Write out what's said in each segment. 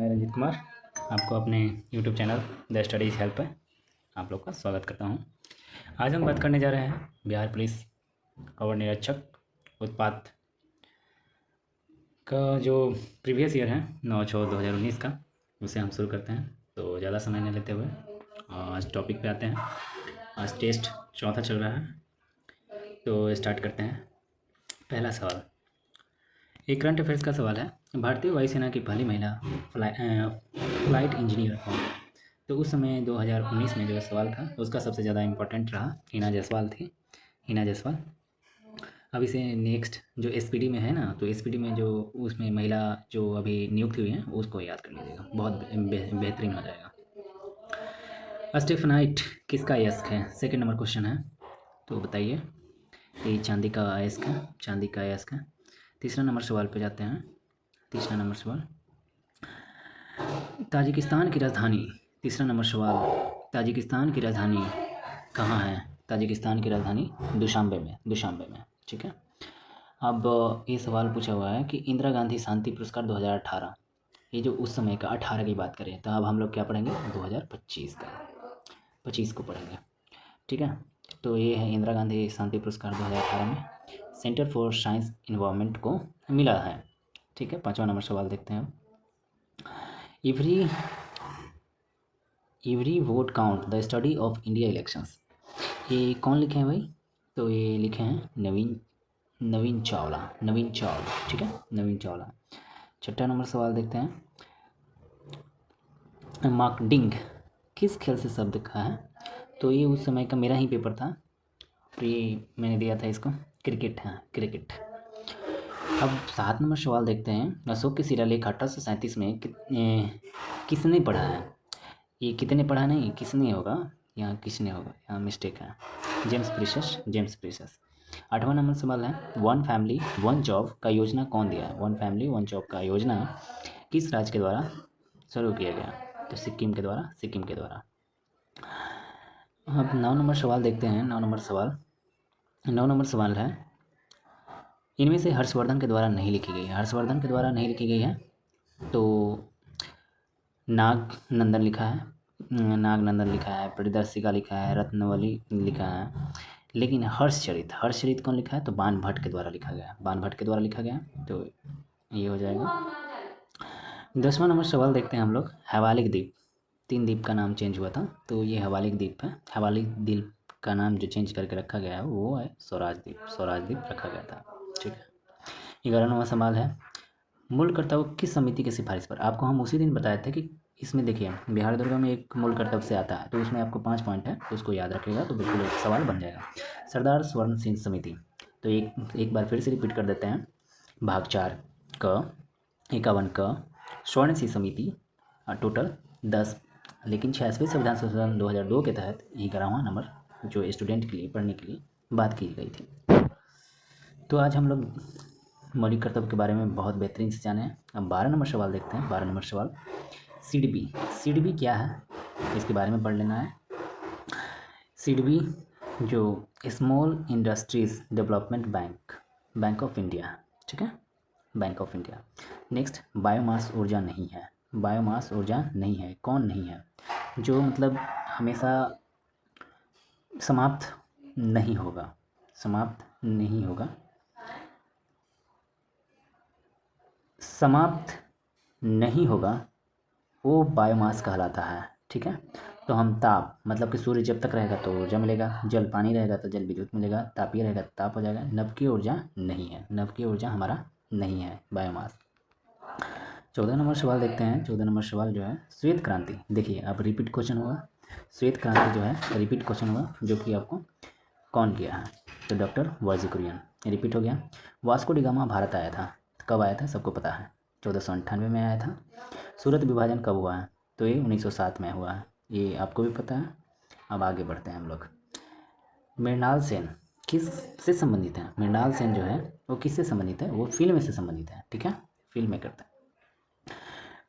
मैं रंजीत कुमार आपको अपने YouTube channel the studies help पे आप लोग का स्वागत करता हूं। आज हम बात करने जा रहे हैं बिहार पुलिस अवर निरीक्षक उत्पाद का जो प्रीवियस ईयर है 9/6/2019 का, उसे हम शुरू करते हैं। तो ज़्यादा समय नहीं लेते हुए आज टॉपिक पे आते हैं। आज टेस्ट चौथा चल रहा है, तो स्टार्ट करते हैं। पहला सवाल एक करंट अफेयर्स का सवाल है। भारतीय वायुसेना की पहली महिला फ्लाइट इंजीनियर कौन है? तो उस समय 2019 में जो सवाल था उसका सबसे ज़्यादा इम्पोर्टेंट रहा, हिना जायसवाल थी। हिना जायसवाल। अब इसे नेक्स्ट जो एसपीडी में है ना, तो एसपीडी में जो उसमें महिला जो अभी नियुक्त हुई हैं उसको याद कर लीजिएगा, बहुत बेहतरीन हो जाएगा। स्टेफनाइट किसका अयस्क है? सेकंड नंबर क्वेश्चन है, तो बताइए। ये चांदी का अयस्क है, चांदी का अयस्क है। तीसरा नंबर सवाल पे जाते हैं। तीसरा नंबर सवाल, ताजिकिस्तान की राजधानी, तीसरा नंबर सवाल, ताजिकिस्तान की राजधानी कहाँ है? ताजिकिस्तान की राजधानी दुशांबे में, ठीक है। अब ये सवाल पूछा हुआ है कि इंदिरा गांधी शांति पुरस्कार 2018, ये जो उस समय का 18 की बात करें, तो अब हम लोग क्या पढ़ेंगे? 2025 का, 25 को पढ़ेंगे, ठीक है। तो ये है इंदिरा गांधी शांति पुरस्कार 2018 में सेंटर फॉर साइंस इन्वायरमेंट को मिला है, ठीक है। पाँचवा नंबर सवाल देखते हैं। Every vote count the study of India elections, ये कौन लिखे हैं भाई? तो ये लिखे हैं नवीन चावला, ठीक है, नवीन चावला। छठा नंबर सवाल देखते हैं। मार्कडिंग किस खेल से शब्द का है? तो ये उस समय का मेरा ही पेपर था, तो ये मैंने दिया था इसको, क्रिकेट है, क्रिकेट। अब 7 नंबर सवाल देखते हैं। अशोक की शिलालेख 1837 में किसने पढ़ा है? ये कितने पढ़ा नहीं, किसने होगा, यहाँ किसने होगा, यहाँ मिस्टेक है। जेम्स प्रीशस। 8वां नंबर सवाल है, वन फैमिली वन जॉब का योजना कौन दिया है? वन फैमिली वन जॉब का योजना किस राज्य के द्वारा शुरू किया गया? तो सिक्किम के द्वारा। अब 9 नंबर सवाल देखते हैं। 9 नंबर सवाल है, इनमें से हर्षवर्धन के द्वारा नहीं लिखी गई है। तो नागनंदन लिखा है, प्रियदर्शिका लिखा है, रत्नवली लिखा है, लेकिन हर्षचरित कौन लिखा है? तो बाणभट्ट के द्वारा लिखा गया, तो ये हो जाएगा। 10वां नंबर सवाल देखते हैं हम लोग। हैवालिक द्वीप, 3 द्वीप का नाम चेंज हुआ था, तो ये हैवालिक द्वीप है। हैवालिक द्वीप का नाम जो चेंज करके रखा गया है वो है स्वराज द्वीप रखा गया था, ठीक है। 11वां सवाल है, मूल कर्तव्य किस समिति की सिफारिश पर? आपको हम उसी दिन बताए थे कि इसमें देखिए बिहार दुर्ग में एक मूल कर्तव्य से आता है, तो उसमें आपको 5 पॉइंट है, तो उसको याद रखिएगा, तो बिल्कुल एक सवाल बन जाएगा। सरदार स्वर्ण सिंह समिति, तो एक बार फिर से रिपीट कर देते हैं। भाग 4 क 51 क स्वर्ण सिंह समिति, टोटल 10, लेकिन 86वें संविधान संशोधन 2002 के तहत 11वां नंबर जो स्टूडेंट के लिए पढ़ने के लिए बात की गई थी। तो आज हम लोग मौलिक कर्तव्य के बारे में बहुत बेहतरीन से जाने हैं। अब 12 नंबर सवाल देखते हैं। 12 नंबर सवाल, सीडबी क्या है, इसके बारे में पढ़ लेना है। सीडबी जो small industries development bank of India, ठीक है, bank of India. Next, biomass ऊर्जा नहीं है, कौन नहीं है? जो मतलब हमेशा समाप्त नहीं होगा, वो बायोमास कहलाता है, ठीक है। तो हम ताप, मतलब कि सूर्य जब तक रहेगा तो ऊर्जा मिलेगा, जल पानी रहेगा तो जल विद्युत मिलेगा, तापीय रहेगा तो ताप हो जाएगा। नवकीय ऊर्जा नहीं है, नवकीय ऊर्जा हमारा नहीं है बायोमास। 14 नंबर सवाल देखते हैं। 14 नंबर सवाल जो है, श्वेत क्रांति, देखिए अब रिपीट क्वेश्चन होगा। श्वेत क्रांति जो है रिपीट क्वेश्चन होगा, जो कि आपको कौन किया है? तो डॉक्टर वर्जी कुरियन, रिपीट हो गया। वास्को डी गामा भारत आया था, कब आया था? सबको पता है, 1498 में आया था। सूरत विभाजन कब हुआ है? तो ये 1907 में हुआ है, ये आपको भी पता है। अब आगे बढ़ते हैं हम लोग। मृणाल सेन किस से संबंधित है? मृणाल सेन जो है वो किससे संबंधित है? वो फिल्म से संबंधित है, ठीक है, फिल्म में करता है।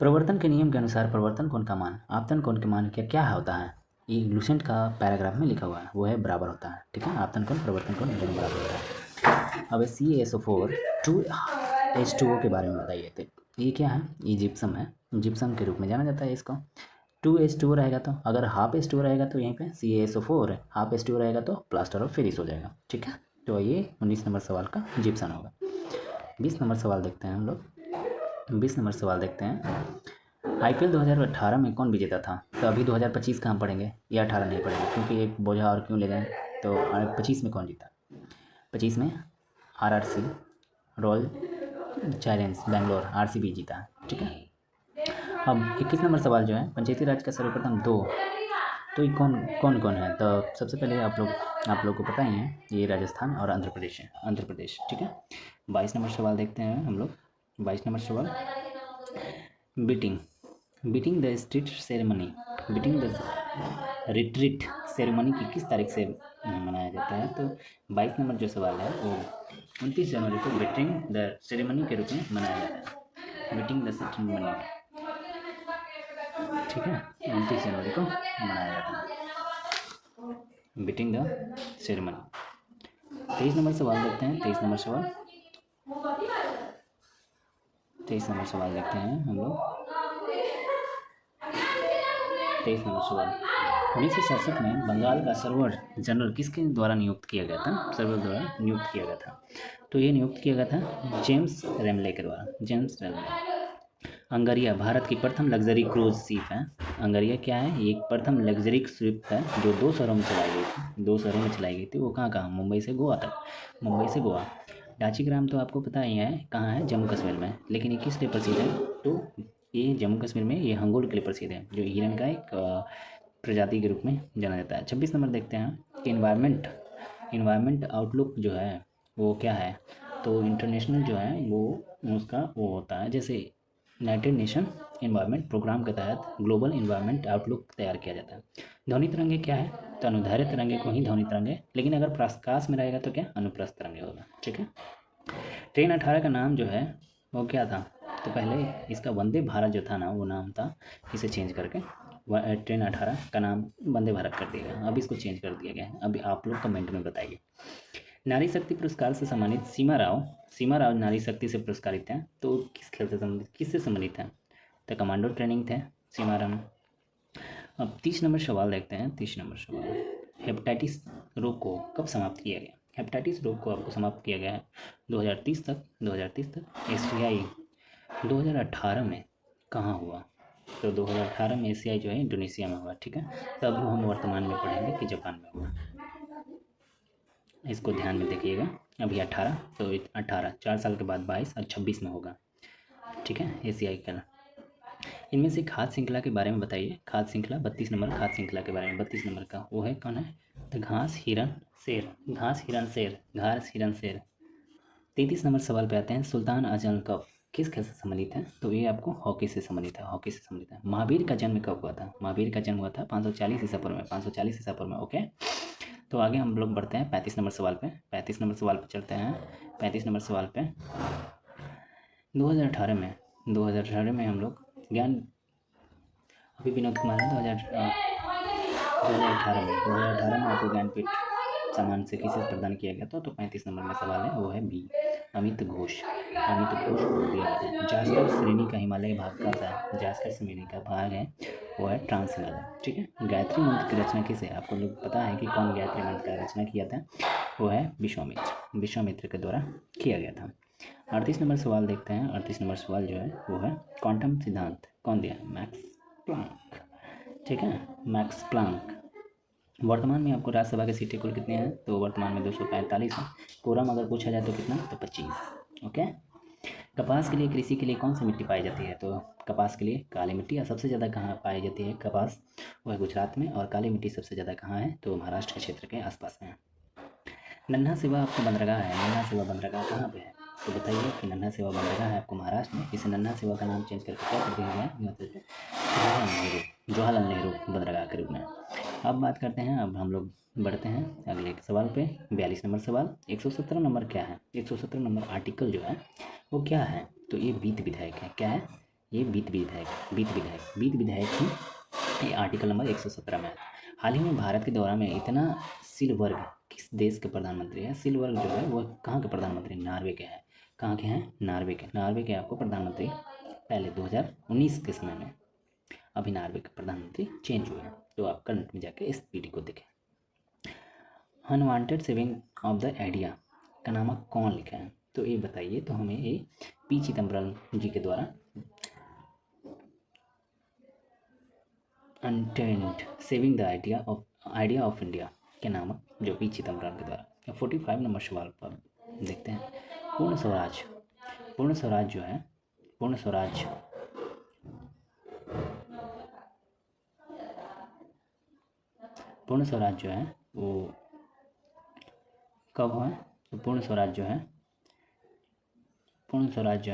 प्रवर्तन के नियम के अनुसार प्रवर्तन कोण का मान आपतन कोण के मान क्या होता है? ये लुसेंट का पैराग्राफ में लिखा हुआ है, वो है बराबर होता है, ठीक है। आपतन कोण प्रवर्तन कोण दोनों बराबर होता है। अब CaSO4 2H2O के बारे में बताइए। तो ये क्या है? ये जिप्सम है, जिप्सम के रूप में जाना जाता है इसको। 2H2O रहेगा तो, अगर हाफ H2O रहेगा तो यहीं पे CaSO4 है, हाफ H2O रहेगा तो प्लास्टर ऑफ पेरिस हो जाएगा। ठीक है, तो ये 19 नंबर सवाल का जिप्सम होगा। 20 नंबर सवाल देखते हैं हम लोग। 20 नंबर सवाल देखते हैं, IPL 2018 में कौन विजेता था? तो अभी 2025 का हम पढ़ेंगे, या 18 नहीं पढ़ेंगे, क्योंकि एक बोझा और क्यों ले जाएं। तो 25 में कौन जीता? 25 में RRC royal challenge Bangalore, RCB जीता है। ठीक है, अब 21 नंबर सवाल जो है, पंचायती राज का सर्वप्रथम 2, तो ये कौन कौन कौन है? तो सबसे पहले आप लोग को पता ही है, ये राजस्थान और आंध्र प्रदेश है, आंध्र प्रदेश। ठीक है, 22 नंबर सवाल देखते हैं हम लोग। 22 नंबर सवाल, beating the street ceremony, beating the retreat ceremony की किस तारीख से मनाया जाता है? तो 22 नंबर जो सवाल है वो 29 जनवरी को बीटिंग द सेरेमनी के रूप में मनाया जाता है, बीटिंग द सेरेमनी। ठीक है, 29 जनवरी को मनाया जाता है बीटिंग द सेरेमनी। 23 नंबर सवाल देखते हैं। 23 नंबर सवाल, 23 नंबर सवाल देखते हैं हम लोग। 23 नंबर सवाल, 1967 में बंगाल का सर्वर जनरल किसके द्वारा नियुक्त किया गया था? सर्वर द्वारा नियुक्त किया गया था, तो ये नियुक्त किया गया था जेम्स रेमले के द्वारा, जेम्स रेमले। अंगरिया भारत की प्रथम लग्जरी क्रूज शिप है। अंगरिया क्या है? ये एक प्रथम लग्जरी शिप है जो 2 शहरों में चलाई गई थी, 2 शहरों में चलाई गई थी। वो कहाँ कहाँ? मुंबई से गोवा तक, मुंबई से गोवा। डाचीग्राम तो आपको पता ही है कहाँ है, जम्मू कश्मीर में, लेकिन ये किस लिए प्रसिद्ध है? तो ये जम्मू कश्मीर में ये हंगोल के लिए प्रसिद्ध है, जो हिरन का एक प्रजाति के रूप में जाना जाता है। 26 नंबर देखते हैं कि इन्वायरमेंट आउटलुक जो है वो क्या है? तो इंटरनेशनल जो है वो उसका वो होता है, जैसे यूनाइटेड नेशन इन्वायरमेंट प्रोग्राम के तहत ग्लोबल इन्वायरमेंट आउटलुक तैयार किया जाता है। ध्वनि तरंगे क्या है? तो अनुदैर्ध्य तरंगे को ही ध्वनि तरंगे, लेकिन अगर प्रकाश में रहेगा तो क्या? अनुप्रस्थ तरंगे होगा। ठीक है, ट्रेन 18 का नाम जो है वो क्या था? तो पहले इसका वंदे भारत जो था ना, वो नाम था, इसे चेंज करके ट्रेन 18 का नाम वंदे भारत कर दिया गया। अब इसको चेंज कर दिया गया है, अभी आप लोग कमेंट में बताइए। नारी शक्ति पुरस्कार से सम्मानित सीमा राव नारी शक्ति से पुरस्कारित हैं, तो किस खेल से संबंधित, किससे संबंधित हैं? तो कमांडो ट्रेनिंग थे सीमा राव। अब 30 नंबर सवाल देखते हैं। 30 नंबर सवाल, हेपेटाइटिस रोग को कब समाप्त किया गया? हेपेटाइटिस रोग को आपको समाप्त किया गया है 2030 तक, 2030 तक। एशियाई 2018 में कहाँ हुआ? तो 2018 में एशियाई जो है इंडोनेशिया में हुआ। ठीक है, तो अभी हम वर्तमान में पढ़ेंगे कि जापान में हुआ, इसको ध्यान में देखिएगा। अभी 18, तो 18 4 साल के बाद 22 और 26 में होगा। ठीक है, एशियाई का। इनमें से खाद्य श्रृंखला के बारे में बताइए। खाद्य श्रृंखला 32 नंबर, खाद्य श्रृंखला के बारे में 32 नंबर का वो है, कौन है? तो घास हिरन शेर, घास हिरन शेर, घास हिरन शेर। 33 नंबर सवाल पे आते हैं, सुल्तान आजम कप किस खेल से संबंधित है? तो ये आपको हॉकी से संबंधित है, हॉकी से संबंधित है। महावीर का जन्म कब हुआ था? महावीर का जन्म हुआ था 540 ईसा पूर्व में, 540 ईसा पूर्व में। ओके, तो आगे हम लोग बढ़ते हैं 35 नंबर सवाल पे। 35 नंबर सवाल पे चलते हैं। 35 नंबर सवाल पे 2018 में हम लोग ज्ञान, अभी विनोद कुमार है 2018 में आपको ज्ञानपीठ सम्मान से किसे प्रदान किया गया था? तो 35 नंबर में सवाल है, वो है बी, अमित घोष। अमित घोष को दिया गया है। जास्कर श्रेणी का हिमालय भाग का है, जास्कर श्रेणी का भाग है वो है ट्रांस हिमालय। ठीक है, गायत्री मंत्र की रचना किसे? आपको लोग पता है कि कौन गायत्री मंत्र का रचना किया था? वो है विश्वामित्र, विश्वामित्र के द्वारा किया गया था। 38 नंबर सवाल देखते हैं। 38 नंबर सवाल जो है वो है क्वांटम सिद्धांत कौन दिया है? Max Planck. ठीक है, मैक्स प्लांक। वर्तमान में आपको राज्यसभा की सीटें कुल कितनी हैं? तो वर्तमान में 245 है। कोरम अगर पूछा जाए तो कितना? तो 25। ओके, कपास के लिए, कृषि के लिए कौन सी मिट्टी पाई जाती है? तो कपास के लिए काली मिट्टी। और सबसे ज़्यादा कहाँ पाई जाती है कपास? वो है गुजरात में। और काली मिट्टी सबसे ज़्यादा कहाँ है? तो महाराष्ट्र के क्षेत्र के आसपास है। नन्हा सेवा आपका बंदरगाह है, नन्हा सेवा बंदरगाह कहाँ पे है? तो बताइए कि नन्हा सेवा बंदरगाह है आपको महाराष्ट्र में। इसे नन्हा सेवा का नाम चेंज करके क्या कर दिया गया? जवाहरलाल नेहरू बंदरगाह के रूप में। अब बात करते हैं, अब हम लोग बढ़ते हैं अगले सवाल पे। 42 नंबर सवाल, 117 नंबर क्या है? 117 नंबर आर्टिकल जो है वो क्या है? तो ये वित्त विधायक है। क्या है? ये वित्त विधायक ही ये आर्टिकल नंबर 117 में है। हाल ही में भारत के दौरा में इतना सिलवर्ग किस देश के प्रधानमंत्री है? सिलवर्ग जो है वो कहाँ के प्रधानमंत्री? नॉर्वे के हैं। कहाँ के हैं? नॉर्वे के। नॉर्वे के आपको प्रधानमंत्री पहले 2019 के समय में अभी नॉर्वे के प्रधानमंत्री चेंज हुए हैं। तो आप करंट में जाके इस पीढ़ी को देखें। Unwanted saving of the idea का नामक कौन लिखा है? तो ये बताइए। तो हमें ये पी चिदम्बरम जी के द्वारा undaunted saving the idea of India के नामक जो पी चिदम्बरम के द्वारा। 45 नंबर सवाल पर देखते हैं। पूर्ण स्वराज जो है पूर्ण स्वराज जो है वो कब हुआ? तो पूर्ण स्वराज जो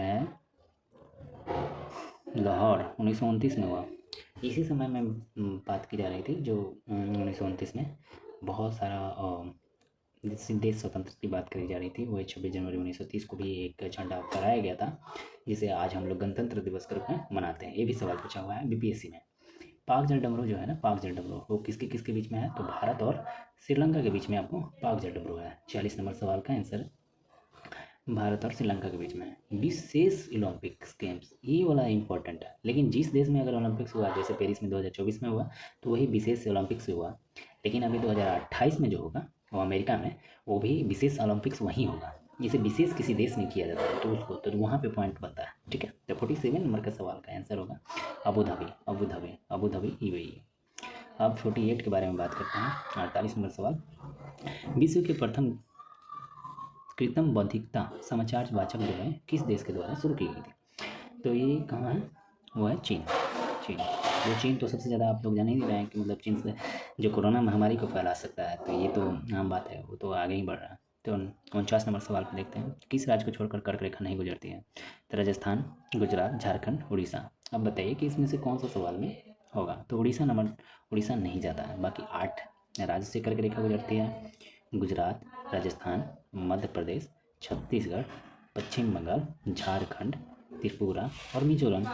है लाहौर 1929 में हुआ। इसी समय में बात की जा रही थी जो 1929 में बहुत सारा देश स्वतंत्र की बात करी जा रही थी। वही 26 जनवरी 1930 को भी एक झंडा फहराया गया था, जिसे आज हम लोग गणतंत्र दिवस के रूप में मनाते हैं। ये भी सवाल पूछा हुआ है बीपीएससी में। पाक जल डमरू जो है ना, पाक जल डमरू वो किसके बीच में है? तो भारत और श्रीलंका के बीच में आपको पाक जल डमरू है। 40 नंबर सवाल का आंसर भारत और श्रीलंका के बीच में है। विशेष ओलंपिक्स गेम्स, ये वाला इंपॉर्टेंट है। लेकिन जिस देश में अगर ओलंपिक्स हुआ, जैसे पेरिस में 2024 में हुआ, तो वही विशेष ओलंपिक्स हुआ। लेकिन अभी 2028 में जो होगा वो अमेरिका में, वो भी विशेष ओलंपिक्स वहीं होगा। जैसे विशेष किसी देश में किया जाता है तो उसको तो वहाँ पे पॉइंट बनता है। ठीक है। तो 47 नंबर का सवाल का आंसर होगा अबू धाबी यूएई। अब 48 के बारे में बात करते हैं। 48 नंबर सवाल, विश्व के प्रथम कृत्रिम बौद्धिकता समाचार वाचक जो है किस देश के द्वारा शुरू की गई थी? तो ये कहाँ है? वो है चीन। चीन तो सबसे ज़्यादा आप लोग जान ही नहीं रहे हैं कि मतलब चीन से जो कोरोना महामारी को फैला सकता है। तो ये तो आम बात है, वो तो आगे ही बढ़ रहा है। तो 49 नंबर सवाल पर देखते हैं। किस राज्य को छोड़कर कर्क रेखा नहीं गुजरती है? तो राजस्थान, गुजरात, झारखंड, उड़ीसा। अब बताइए कि इसमें से कौन सा सवाल में होगा? तो उड़ीसा नहीं जाता है। बाकी 8 राज्य से कर्क रेखा गुजरती है। गुजरात, राजस्थान, मध्य प्रदेश, छत्तीसगढ़, पश्चिम बंगाल, झारखंड, त्रिपुरा और मिजोरम।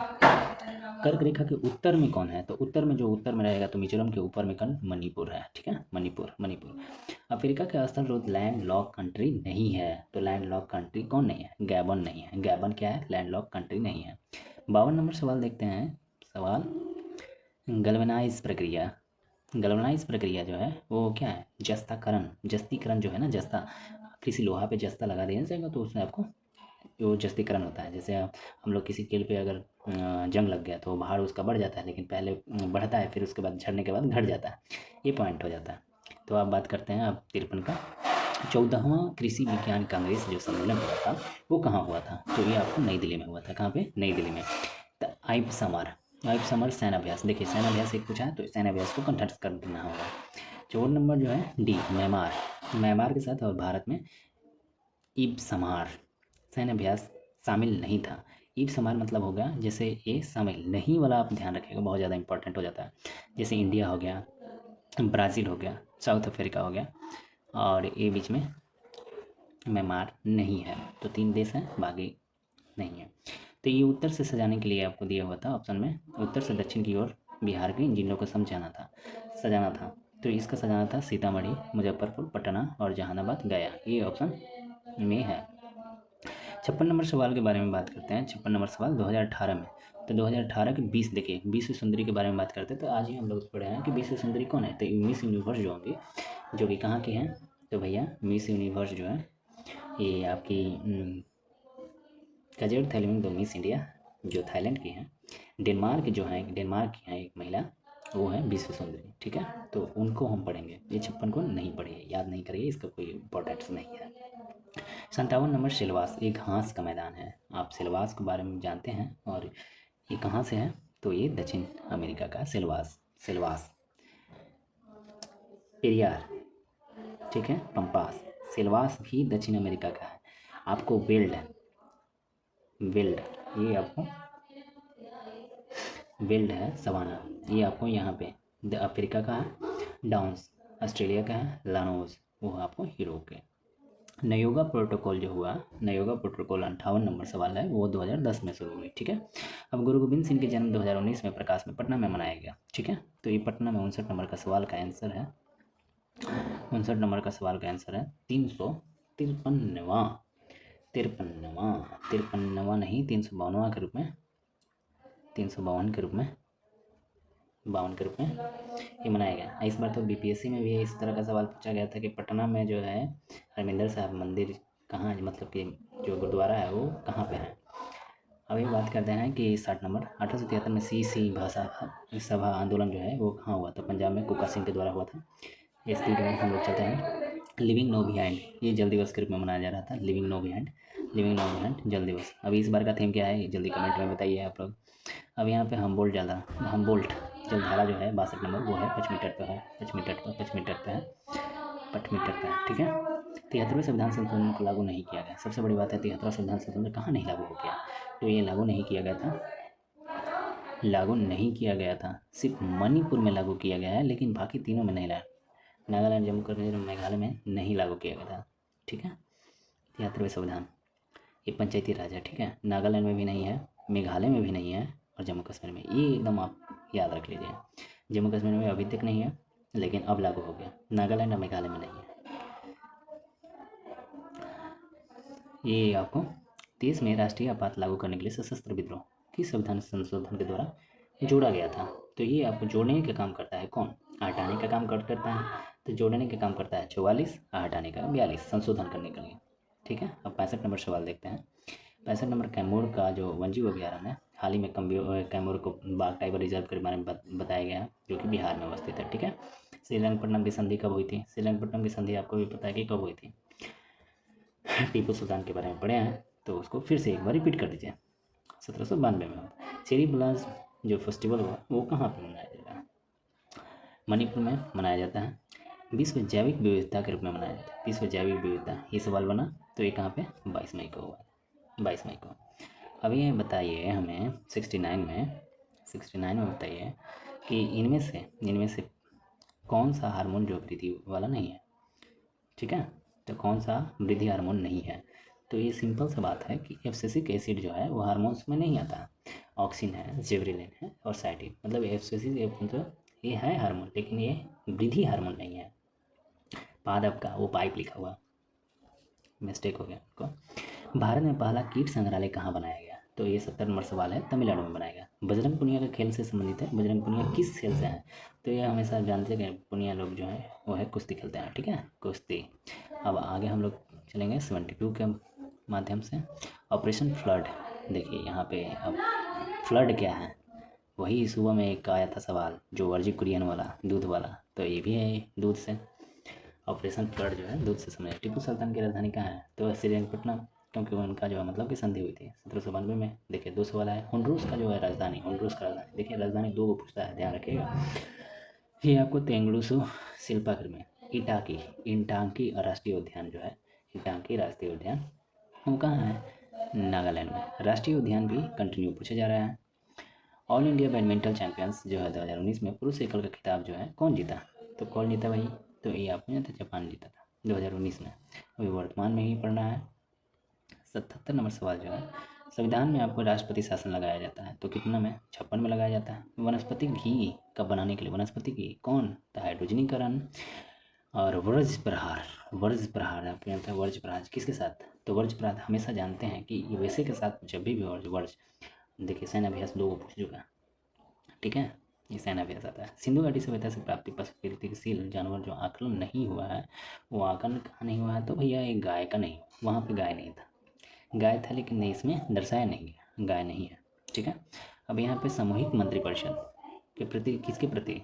कर्क रेखा के उत्तर में कौन है? तो उत्तर में रहेगा तो मिजोरम के ऊपर में कौन? मणिपुर है। ठीक है, मणिपुर। अफ्रीका के स्थल रोध लैंड लॉक कंट्री नहीं है। तो लैंड लॉक कंट्री कौन नहीं है? गैबन नहीं है। गैबन क्या है? लैंड लॉक कंट्री नहीं है। 52 नंबर सवाल देखते हैं। सवाल, गैल्वेनाइज प्रक्रिया जो है वो क्या है? जस्तीकरण जो है ना, जस्ता, किसी लोहा पे जस्ता लगा देना चाहिए तो उसमें आपको वो जस्तीकरण होता है। जैसे हम लोग किसी कील पे अगर जंग लग गया तो भार उसका बढ़ जाता है, लेकिन पहले बढ़ता है, फिर उसके बाद झड़ने के बाद घट जाता है। ये पॉइंट हो जाता है। तो आप बात करते हैं अब 53 का। 14वां कृषि विज्ञान कांग्रेस जो सम्मेलन हुआ था वो कहाँ हुआ था? तो ये आपको नई दिल्ली में हुआ था। कहाँ पे? नई दिल्ली में। आइप समर सैन्याभ्यास। देखिए सैन्याभ्यास एक पूछा है तो सैन्याभ्यास को कंठस्थ कर देना होगा। 4 नंबर जो है डी, म्यांमार के साथ और भारत में ईब समार सैन्याभ्यास शामिल नहीं था। ईब समार मतलब हो गया, जैसे ये शामिल नहीं वाला आप ध्यान रखिएगा, बहुत ज़्यादा इंपॉर्टेंट हो जाता है। जैसे इंडिया हो गया, ब्राज़ील हो गया, साउथ अफ्रीका हो गया, और ये बीच में म्यांमार नहीं है। तो 3 देश हैं, बाकी नहीं है। तो ये उत्तर से सजाने के लिए आपको दिया हुआ था ऑप्शन में, उत्तर से दक्षिण की ओर बिहार के इन जिलों को सजाना था। तो इसका सजाना था सीतामढ़ी, मुजफ्फरपुर, पटना और जहानाबाद, गया। ये ऑप्शन में है। 56 नंबर सवाल के बारे में बात करते हैं। 56 नंबर सवाल 2018 में। तो 2018 के 20 देखिए, विश्व सुंदरी के बारे में बात करते हैं। तो आज ही हम लोग पढ़े हैं कि विश्व सुंदरी कौन है? तो मिस यूनिवर्स जो होंगी, जो कि कहाँ की हैं? तो भैया मिस यूनिवर्स जो है ये आपकी कजर थैलेमिंग दो मिस इंडिया जो थाईलैंड की हैं। डेनमार्क की हैं एक महिला, वो है विश्व सुंदरी। ठीक है, तो उनको हम पढ़ेंगे। ये 56 को नहीं पढ़िए, याद नहीं करिए, इसका कोई इंपॉर्टेंस नहीं है। 57 नंबर सिलवास, ये घास का मैदान है। आप सिलवास के बारे में जानते हैं, और ये कहाँ से है? तो ये दक्षिण अमेरिका का सिलवास। पेरियार, ठीक है, पंपास, सिलवास भी दक्षिण अमेरिका का है। आपको वेल्ड, ये आपको वेल्ड है सवाना, ये आपको यहाँ पे अफ्रीका का है। डाउन्स ऑस्ट्रेलिया का है। लानोस वो आपको यूरोप के। नयोगा प्रोटोकॉल जो हुआ, नयोगा प्रोटोकॉल 58 नंबर सवाल है, वो 2010 में शुरू हुई। ठीक है। अब गुरु गोविंद सिंह के जन्म 2019 में प्रकाश में पटना में मनाया गया। ठीक है, तो ये पटना में 59 नंबर का सवाल का आंसर है। 59 नंबर का सवाल का आंसर है 353वां नहीं 352वां के रूप में 352 के रूप में, 52 के रूप में ये मनाया गया। इस बार तो बीपीएससी में भी इस तरह का सवाल पूछा गया था कि पटना में जो है हरमिंदर साहिब मंदिर कहाँ है, मतलब कि जो गुरुद्वारा है वो कहाँ पे है। अभी बात करते हैं कि 60 नंबर 1873 में सी भाषा सभा आंदोलन जो है वो कहाँ हुआ था। पंजाब में कुका सिंह के द्वारा हुआ था। ये स्पीड में हम लोग चलते हैं। लिविंग नो बिहाइंड, ये जल दिवस के रूप में मनाया जा रहा था। Living know behind, living know behind जल दिवस। अभी इस बार का थीम क्या है जल्दी कमेंट में बताइए आप लोग। अब यहाँ पे हमबोल्ट जलधारा जो है 62 नंबर वो है पश्चिमी तट पर है, पश्चिमी तट पर है, पश्चिमी तट पर है। ठीक है। 73वें संविधान संशोधन को लागू नहीं किया गया। सबसे बड़ी बात है 73वां संविधान संशोधन कहाँ नहीं लागू हो गया, तो ये लागू नहीं किया गया था, सिर्फ मणिपुर में लागू किया गया है, लेकिन बाकी तीनों में नहीं लागू। नागालैंड, जम्मू कश्मीर, मेघालय में नहीं लागू किया गया था। ठीक है। 73वें संविधान ये पंचायती राज है। ठीक है। नागालैंड में भी नहीं है, मेघालय में भी नहीं है और जम्मू कश्मीर में, ये एकदम आप याद रख लीजिए। जम्मू कश्मीर में अभी तक नहीं है लेकिन अब लागू हो गया। नागालैंड और मेघालय में नहीं है। ये आपको देश में राष्ट्रीय आपात लागू करने के लिए सशस्त्र विद्रोह किस संविधान संशोधन के द्वारा जोड़ा गया था। तो ये आपको जोड़ने का काम करता है कौन, हटाने का काम करता है। तो जोड़ने का काम करता है 44, हटाने का 42, संशोधन करने के लिए। ठीक है। अब 65 नंबर सवाल देखते हैं। 65 नंबर कैमूर का जो वन्यजीव अभ्यारण्य है, हाल ही में कैमूर को बाघ टाइगर रिजर्व के बारे में बताया गया है, जो कि बिहार में अवस्थित है। ठीक है। श्रीरंगपट्टनम की संधि कब हुई थी। श्रीरंगपट्टनम की संधि आपको भी पता है कि कब हुई थी। टीपू सुल्तान के बारे में पढ़े हैं तो उसको फिर से एक बार रिपीट कर दीजिए। 1792 में हुआ। चेरी ब्लॉसम जो फेस्टिवल हुआ वो कहाँ पर मनाया जाता है, मणिपुर में मनाया जाता है। विश्व जैविक विविधता के रूप में मनाया जाता है। विश्व जैविक विविधता ये सवाल बना तो ये कहाँ पे 22 मई को हुआ, 22 मई को। अब ये बताइए हमें 69 में बताइए कि इनमें से कौन सा हार्मोन जो वृद्धि वाला नहीं है। ठीक है। तो कौन सा वृद्धि हार्मोन नहीं है, तो ये सिंपल सा बात है कि एब्सिसिक एसिड जो है वो हार्मोन्स में नहीं आता। ऑक्सिन है, जेवरिलिन है और साइटिन, मतलब एब्सिसिक मतलब ये है हार्मोन लेकिन ये वृद्धि हार्मोन नहीं है। पादप का वो पाइप लिखा हुआ, मिस्टेक हो गया आपको। भारत में पहला कीट संग्रहालय कहाँ बनाया गया, तो ये 70 नंबर सवाल है, तमिलनाडु में बनाया गया। बजरंग पुनिया का खेल से संबंधित है। बजरंग पुनिया किस खेल से है, तो ये हमेशा जानते हैं पुनिया लोग जो है वो है कुश्ती खेलते हैं। ठीक है, कुश्ती। अब आगे हम लोग चलेंगे 72 के माध्यम से। ऑपरेशन फ्लड, देखिए यहाँ पे अब फ्लड क्या है, वही सुबह में एक आया था सवाल जो वर्जी कुरियन वाला, दूध वाला, तो ये भी है दूध से। ऑपरेशन फ्लड जो है दूध से समझे। टीपू सुल्तान की राजधानी कहाँ है, तो श्रीरंगपट्टनम, क्योंकि उनका जो है मतलब कि संधि हुई थी 1792 में। देखिए 2 सवाल है। हुंडरूस का जो है राजधानी, हुंडरूस का राजधानी, देखिए राजधानी 2 को पूछता है, ध्यान रखिएगा। ये आपको तेंगड़ूसु शिल्पाकर में इंटांकी राष्ट्रीय उद्यान जो है, इंटांकी राष्ट्रीय उद्यान वो कहाँ है, नागालैंड में। राष्ट्रीय उद्यान भी कंटिन्यू पूछा जा रहा है। ऑल इंडिया बैडमिंटन चैंपियंस जो है 2019 में पुरुष एकल का खिताब जो है कौन जीता, तो कौन जीता भाई, तो ये आपको नहीं था, जापान जीता था 2019 में। अभी वर्तमान में ही पढ़ना है। 77 नंबर सवाल जो है, संविधान में आपको राष्ट्रपति शासन लगाया जाता है, तो कितना में, 56 में लगाया जाता है। वनस्पति घी का बनाने के लिए वनस्पति घी कौन, तो हाइड्रोजनीकरण और वर्ज्य प्रहार आपको जानते हैं वर्ज्य प्रहार किसके साथ, तो वर्ज्य प्रहार हमेशा जानते हैं कि वैसे के साथ जब भी वर्ज्य, देखिए सैन्याभ्यास 2 को पूछ चुका है। ठीक है, ये सैन्याभ्यास आता है। सिंधु घाटी सभ्यता से प्राप्ति पशुकृतिशील जानवर जो आकलन नहीं हुआ है, वो आकलन कहाँ नहीं हुआ है, तो भैया एक गाय का नहीं, वहाँ पे गाय नहीं था, गाय था लेकिन नहीं, इसमें दर्शाया नहीं है, गाय नहीं है। ठीक है। अब यहाँ पे सामूहिक मंत्रिपरिषद के प्रति किसके प्रति,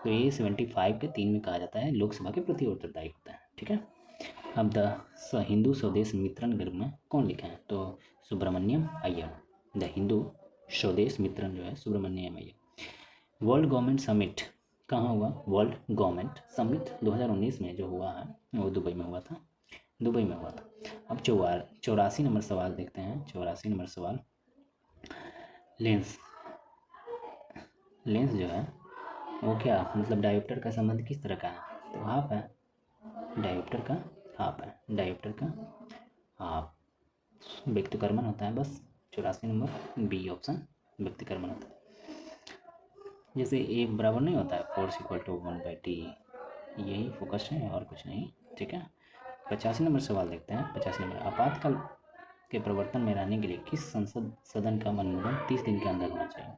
तो ये 75 के 3 में कहा जाता है लोकसभा के प्रति उत्तरदायी होता है। ठीक है। अब हिंदू स्वदेश मित्रण के रूप में कौन लिखा है, तो सुब्रमण्यम अय्यर। द हिंदू स्वदेश मित्रण जो है Subramaniam Iyer. World government summit कहाँ हुआ, वर्ल्ड गवर्नमेंट समिट 2019 में जो हुआ है वो दुबई में हुआ था, अब 84 नंबर सवाल देखते हैं। 84 नंबर सवाल, लेंस जो है वो क्या, मतलब डायोप्टर का संबंध किस तरह का है, तो हाफ है, डायोप्टर का हाफ व्यक्तिकर्मण होता है बस। 84 नंबर बी ऑप्शन व्यक्तिकर्मण होता है। जैसे ए बराबर नहीं होता है, फोर्स इक्वल टू 1/t, यही फोकस है और कुछ नहीं। ठीक है। 85 नंबर सवाल देखते हैं। 85 नंबर, के प्रवर्तन में रहने के लिए किस संसद सदन का अनुमोदन 30 दिन के अंदर होना चाहिए?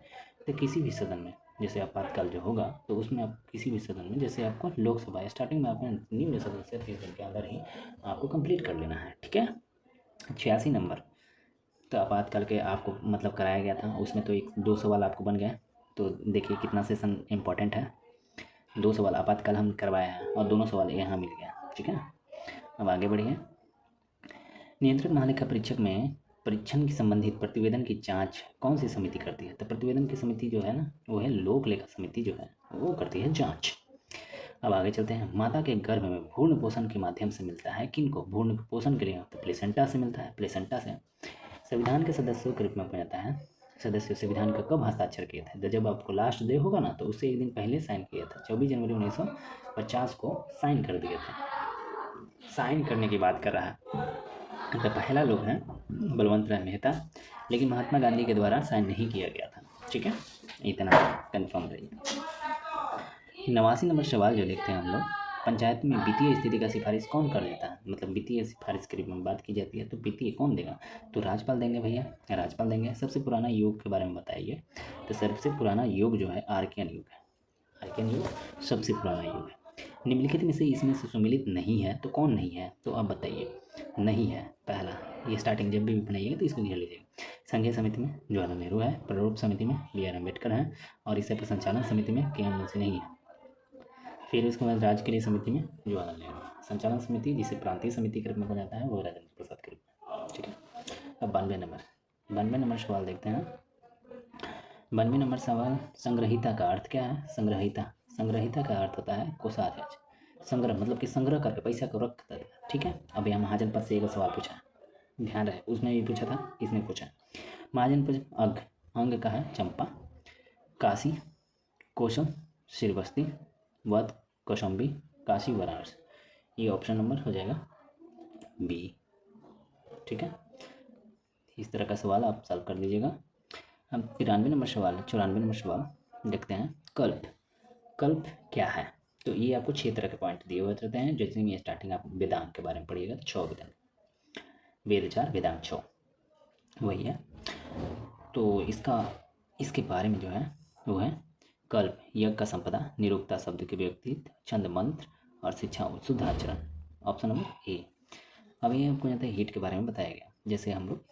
तो किसी भी सदन में, जैसे आपातकाल जो होगा तो उसमें आप किसी भी सदन में, जैसे आपको लोकसभा स्टार्टिंग में आपने निम्न सदन से 30 दिन के अंदर ही आपको कंप्लीट कर लेना है। ठीक है। 86 नंबर, तो आपातकाल के आपको मतलब कराया गया था, उसमें तो 1-2 सवाल आपको बन गए। तो देखिए कितना सेशन इम्पोर्टेंट है। 2 सवाल आपातकाल हम करवाया है और दोनों सवाल यहाँ मिल गया। ठीक है। अब आगे बढ़िए। नियंत्रक महालेखा परीक्षक में परीक्षण की संबंधित प्रतिवेदन की जांच कौन सी समिति करती है? तो प्रतिवेदन की समिति जो है ना, वो है लोक लेखा समिति, जो है वो करती है जांच। अब आगे चलते हैं। माता के गर्भ में भ्रूण पोषण के माध्यम से मिलता है किनको? भ्रूण पोषण के लिए तो प्लेसेंटा से मिलता है, प्लेसेंटा से। संविधान के सदस्यों के रूप में अपना जाता है। सदस्य संविधान का कब हस्ताक्षर किए थे? तो जब आपको लास्ट डे होगा ना, तो उससे एक दिन पहले साइन किया था। 24 जनवरी 1950 को साइन कर दिए थे। साइन करने की बात कर रहा है। तो पहला लोग हैं बलवंत राय मेहता, लेकिन महात्मा गांधी के द्वारा साइन नहीं किया गया था। ठीक है, इतना कंफर्म रहिए। 89 नंबर सवाल जो देखते हैं हम लोग, पंचायत में वित्तीय स्थिति का सिफारिश कौन कर देता है? मतलब वित्तीय सिफारिश के रूप में बात की जाती है तो वित्तीय कौन देगा? तो राज्यपाल देंगे भैया, राज्यपाल देंगे। सबसे पुराना योग के बारे में बताइए। तो सबसे पुराना योग जो है आर्कियन योग है। आर्कियन योग सबसे पुराना योग है। निम्नलिखित में से इसमें से सुमिलित नहीं है तो कौन नहीं है? तो आप बताइए। नहीं है पहला, ये स्टार्टिंग जब भी बनाइएगा तो इसको घेर लीजिएगा। संघीय समिति में जवाहरलाल नेहरू है, प्रारूप समिति में BR अम्बेडकर है, और इसे संचालन समिति में KM मुंशी नहीं है। फिर उसके बाद राज्य के लिए समिति में जवाहरलाल नेहरू। संचालन समिति जिसे प्रांतीय समिति के रूप में बना जाता है वो राजेंद्र प्रसाद के रूप में। ठीक है। अब 92 नंबर सवाल देखते हैं। 92 नंबर सवाल, संग्रहिता का अर्थ क्या है? संग्रहिता का अर्थ होता है कोषाध्यक्ष। संग्रह मतलब कि संग्रह करके पैसा को रख देता है। ठीक है। अब यहाँ महाजन पद से एक सवाल पूछा है, ध्यान रहे, उसमें भी पूछा था, इसमें पूछा। महाजन पद अंग का है चंपा, काशी, कोशम, श्रीवस्ती, वध, कौशाम्बी, काशी, वाराणसी। ये ऑप्शन नंबर हो जाएगा B। ठीक है। इस तरह का सवाल आप सॉल्व कर लीजिएगा। अब 94 नंबर सवाल देखते हैं। कल्प क्या है? तो ये आपको 6 तरह के पॉइंट दिए हुए रहते हैं। जैसे कि स्टार्टिंग आप वेदांत के बारे में पढ़िएगा तो 6 वेदांत, वेद 4 वेदांत 6 वही है। तो इसके बारे में जो है वो है कल्प, यज्ञ का संपदा, निरुक्ता शब्द के व्यक्तित्व, छंद मंत्र और शिक्षा शुद्ध आचरण। Option number A। अब ये आपको जाता है हीट के बारे में बताया गया। जैसे हम लोग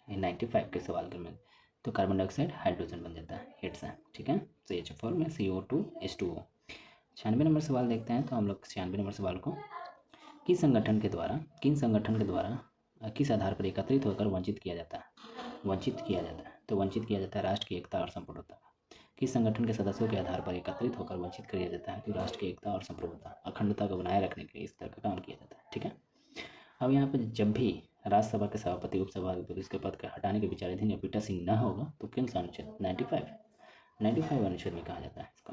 95 के सवाल में तो कार्बन डाइऑक्साइड हाइड्रोजन बन जाता है हीट से। ठीक है। CH4 में CO2 H2O। 96 नंबर सवाल देखते हैं। तो हम लोग 96 नंबर सवाल को किन संगठन के द्वारा किस आधार पर एकत्रित होकर वंचित किया जाता है? तो वंचित किया जाता है राष्ट्र की एकता और संप्रभुता। किस संगठन के सदस्यों के आधार पर एकत्रित होकर वंचित किया जाता है? तो राष्ट्र की एकता और संप्रभुता, अखंडता को बनाए रखने के लिए इस तरह का काम किया जाता है। ठीक है। अब यहाँ पर जब भी राज्यसभा के सभापति उपसभापति इसके पद के हटाने के विचाराधीन या पीठासीन न होगा तो किन सा अनुच्छेद 95 अनुच्छेद में कहा जाता है इसको।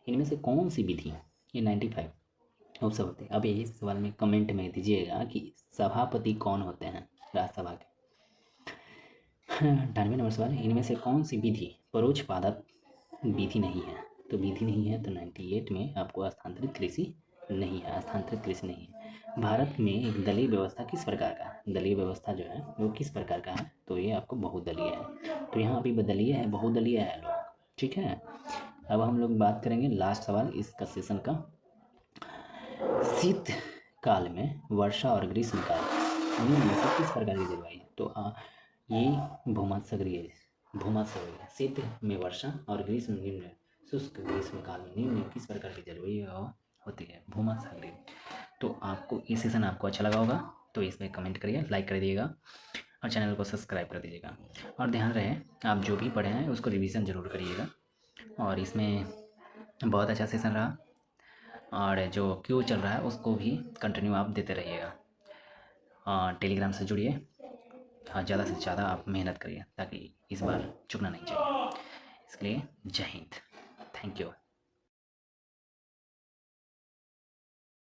इनमें से कौन सी विधि, ये 95 उपसभापति। अब यही सवाल में कमेंट में दीजिएगा कि सभापति कौन होते हैं राज्यसभा के। 98 नंबर सवाल, इनमें से कौन सी विधि परोक्ष पादप विधि नहीं है? तो विधि नहीं है तो 98 में आपको स्थानांतरित कृषि नहीं है। भारत में एक दलीय व्यवस्था किस प्रकार का है? दलीय व्यवस्था जो है वो किस प्रकार का है? तो ये आपको बहुदलीय है। तो यहाँ अभी बदलीय है, बहुदलीय है लोग। ठीक है। अब हम लोग बात करेंगे लास्ट सवाल इसका सेशन का। शीत काल में वर्षा और ग्रीष्म काल निम्न में से किस प्रकार की जलवायु है? तो ये भूमध्यसागरीय शीत में वर्षा और ग्रीष्म निम्न शुष्क ग्रीष्म काल में निम्न किस प्रकार की जलवायु होती है? भूमध्यसागरीय। तो आपको ये सेशन आपको अच्छा लगा होगा तो इसमें कमेंट करिए, लाइक कर दीजिएगा और चैनल को सब्सक्राइब कर दीजिएगा। और ध्यान रहे आप जो भी पढ़े हैं उसको रिवीजन ज़रूर करिएगा। और इसमें बहुत अच्छा सेशन रहा और जो क्यों चल रहा है उसको भी कंटिन्यू आप देते रहिएगा। टेलीग्राम से जुड़िए और ज़्यादा से ज़्यादा आप मेहनत करिए ताकि इस बार चुकना नहीं चाहिए। इसके लिए जय हिंद, थैंक यू।